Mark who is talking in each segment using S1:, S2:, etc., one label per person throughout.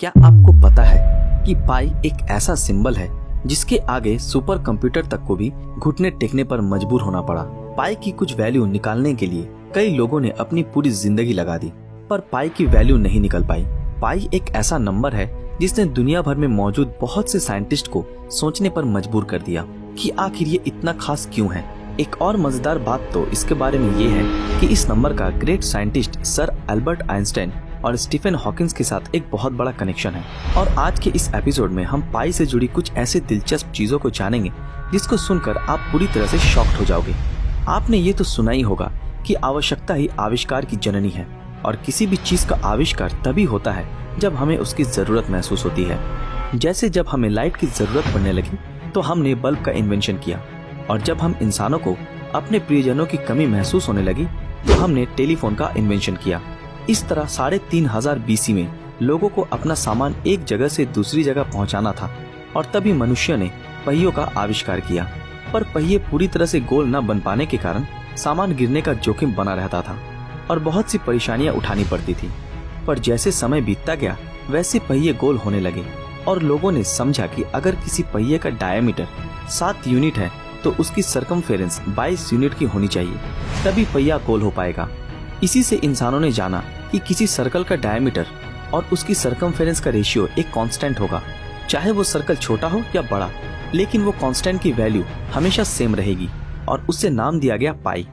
S1: क्या आपको पता है कि पाई एक ऐसा सिंबल है जिसके आगे सुपर कंप्यूटर तक को भी घुटने टेकने पर मजबूर होना पड़ा। पाई की कुछ वैल्यू निकालने के लिए कई लोगों ने अपनी पूरी जिंदगी लगा दी, पर पाई की वैल्यू नहीं निकल पाई। पाई एक ऐसा नंबर है जिसने दुनिया भर में मौजूद बहुत से साइंटिस्ट को सोचने पर मजबूर कर दिया कि आखिर ये इतना खास क्यों है। एक और मजेदार बात तो इसके बारे में ये है कि इस नंबर का great scientist sir Albert Einstein और स्टीफन हॉकिंस के साथ एक बहुत बड़ा कनेक्शन है। और आज के इस एपिसोड में हम पाई से जुड़ी कुछ ऐसे दिलचस्प चीजों को जानेंगे जिसको सुनकर आप पूरी तरह से शॉक्ड हो जाओगे। आपने ये तो सुना ही होगा कि आवश्यकता ही आविष्कार की जननी है, और किसी भी चीज का आविष्कार तभी होता है जब हमें उसकी जरूरत महसूस होती है। जैसे जब हमें लाइट की जरूरत पड़ने लगी तो हमने बल्ब का इन्वेंशन किया, और जब हम इंसानों को अपने प्रियजनों की कमी महसूस होने लगी तो हमने टेलीफोन का इन्वेंशन किया। इस तरह 3500 BC में लोगों को अपना सामान एक जगह से दूसरी जगह पहुंचाना था, और तभी मनुष्य ने पहियों का आविष्कार किया। पर पहिए पूरी तरह से गोल न बन पाने के कारण सामान गिरने का जोखिम बना रहता था और बहुत सी परेशानियां उठानी पड़ती थी। पर जैसे समय बीतता गया वैसे पहिए गोल होने लगे, और लोगों ने समझा कि अगर किसी पहिए का डायमीटर 7 यूनिट है तो उसकी सरकमफेरेंस 22 यूनिट की होनी चाहिए, तभी पहिया गोल हो पाएगा। इसी से इंसानों ने जाना कि किसी सर्कल का डायमीटर और उसकी सरकमफेरेंस का रेशियो एक कांस्टेंट होगा, चाहे वो सर्कल छोटा हो या बड़ा, लेकिन वो कांस्टेंट की वैल्यू हमेशा सेम रहेगी, और उससे नाम दिया गया पाई।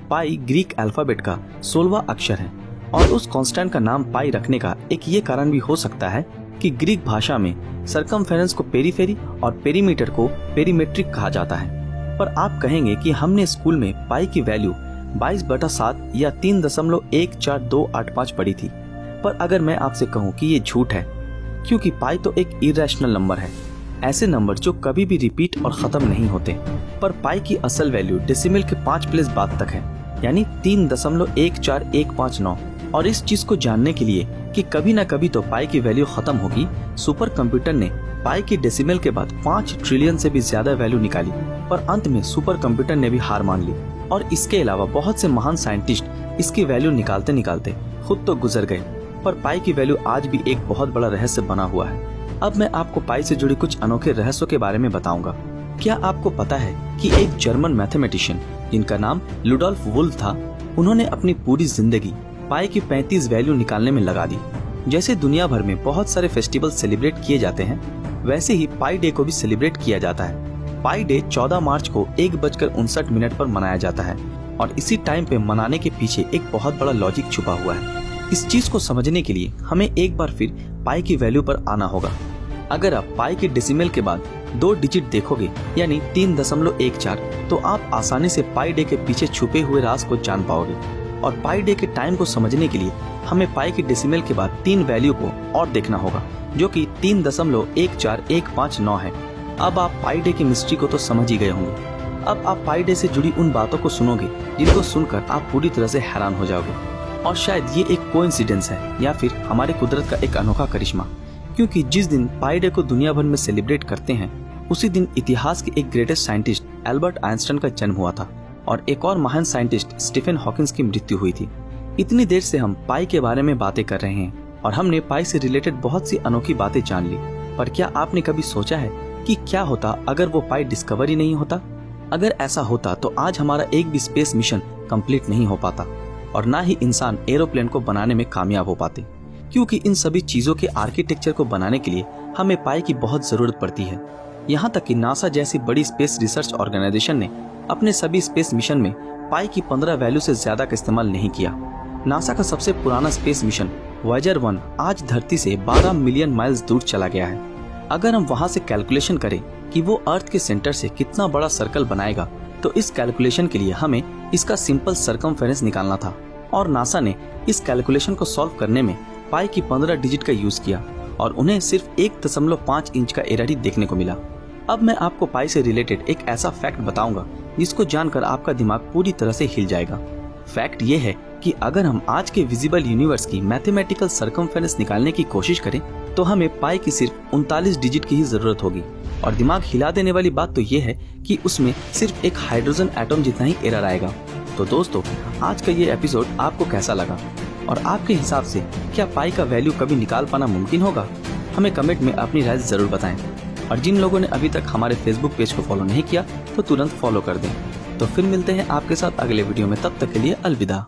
S1: पाई ग्रीक अल्फाबेट का 16वां अक्षर है, और उस कांस्टेंट का नाम पाई रखने का एक ये कारण भी हो सकता है कि ग्रीक भाषा में सरकमफेरेंस को पेरीफेरी और पेरीमीटर को पेरीमेट्रिक कहा जाता है। पर आप कहेंगे कि हमने स्कूल में पाई की वैल्यू 22/7 या 3.14285 पढ़ी थी। पर अगर मैं आपसे कहूं कि ये झूठ है, क्योंकि पाई तो एक इरेशनल नंबर है, ऐसे नंबर जो कभी भी रिपीट और खत्म नहीं होते। पर पाई की असल वैल्यू डेसिमल के 5 प्लेस बाद तक है, यानी 3.14159। और इस चीज को जानने के लिए कि कभी न कभी तो पाई की वैल्यू खत्म होगी, सुपर कंप्यूटर ने पाई की डेसिमल के बाद 5 ट्रिलियन से भी ज्यादा वैल्यू निकाली। पर अंत में सुपर कंप्यूटर ने भी हार मान ली, और इसके अलावा बहुत से महान साइंटिस्ट इसकी वैल्यू निकालते निकालते खुद तो गुजर गए। पर पाई की वैल्यू आज भी एक बहुत बड़ा रहस्य बना हुआ है। अब मैं आपको पाई से जुड़ी कुछ अनोखे रहस्यों के बारे में बताऊंगा। क्या आपको पता है कि एक जर्मन मैथमेटिशियन जिनका नाम लुडोल्फ वुल्फ था, उन्होंने अपनी पूरी जिंदगी पाई की 35 वैल्यू निकालने में लगा दी। जैसे दुनिया भर में बहुत सारे फेस्टिवल सेलिब्रेट किए जाते हैं, वैसे ही पाई डे को भी सेलिब्रेट किया जाता है। पाई डे 14 मार्च को 1:59 पर मनाया जाता है, और इसी टाइम पे मनाने के पीछे एक बहुत बड़ा लॉजिक छुपा हुआ है। इस चीज को समझने के लिए हमें एक बार फिर पाई की वैल्यू पर आना होगा। अगर आप पाई के डेसिमल के बाद 2 डिजिट देखोगे, यानी 3.14, तो आप आसानी से पाई डे के पीछे छुपे हुए राज को जान पाओगे। और पाई डे के टाइम को समझने के लिए हमें पाई के डेसिमल के बाद 3 वैल्यू को और देखना होगा, जो कि 3.14159 है। अब आप पाई डे की मिस्ट्री को तो समझ ही गए होंगे। अब आप पाई डे से जुड़ी उन बातों को सुनोगे जिनको सुनकर आप पूरी तरह से हैरान हो जाओगे। और शायद ये एक कोइंसिडेंस है या फिर हमारे कुदरत का एक अनोखा करिश्मा, क्योंकि जिस दिन पाई डे को दुनिया भर में सेलिब्रेट करते हैं, उसी दिन इतिहास के एक ग्रेटेस्ट साइंटिस्ट एल्बर्ट आइंस्टाइन का जन्म हुआ था, और एक और महान साइंटिस्ट स्टीफन हॉकिंस की मृत्यु हुई थी। इतनी देर से हम पाई के बारे में बातें कर रहे हैं, और हमने पाई से रिलेटेड बहुत सी अनोखी बातें जान ली। पर क्या आपने कभी सोचा है कि क्या होता अगर वो पाई डिस्कवर ही नहीं होता? अगर ऐसा होता तो आज हमारा एक भी स्पेस मिशन कंप्लीट नहीं हो पाता, और ना ही इंसान एरोप्लेन को बनाने में कामयाब हो पाते, क्योंकि इन सभी चीजों के आर्किटेक्चर को बनाने के लिए हमें पाई की बहुत जरूरत पड़ती है। यहाँ तक कि नासा जैसी बड़ी स्पेस रिसर्च ऑर्गेनाइजेशन ने अपने सभी स्पेस मिशन में पाई की 15 वैल्यू से ज्यादा का इस्तेमाल नहीं किया। नासा का सबसे पुराना स्पेस मिशन वॉयेजर 1 आज धरती से 12 मिलियन माइल्स दूर चला गया है। अगर हम वहां से कैलकुलेशन करें कि वो अर्थ के सेंटर से कितना बड़ा सर्कल बनाएगा, तो इस कैलकुलेशन के लिए हमें इसका सिंपल सरकमफेरेंस निकालना था, और नासा ने इस कैलकुलेशन को सॉल्व करने में पाई की 15 डिजिट का यूज किया, और उन्हें सिर्फ 1.5 इंच का एरर ही देखने को मिला। अब मैं आपको पाई से रिलेटेड एक ऐसा फैक्ट बताऊंगा जिसको जानकर आपका दिमाग पूरी तरह से हिल जाएगा। फैक्ट ये है कि अगर हम आज के विजिबल यूनिवर्स की मैथमेटिकल सरकमफेरेंस निकालने की कोशिश करें, तो हमें पाई की सिर्फ 39 डिजिट की ही जरूरत होगी। और दिमाग हिला देने वाली बात तो ये है कि उसमें सिर्फ एक हाइड्रोजन एटम जितना ही एरर आएगा। तो दोस्तों, आज का ये एपिसोड आपको कैसा लगा, और आपके हिसाब से क्या पाई का वैल्यू कभी निकाल पाना मुमकिन होगा? हमें कमेंट में अपनी राय जरूर बताएं। और जिन लोगों ने अभी तक हमारे फेसबुक पेज को फॉलो नहीं किया तो तुरंत फॉलो कर दें। तो फिर मिलते हैं आपके साथ अगले वीडियो में, तब तक के लिए अलविदा।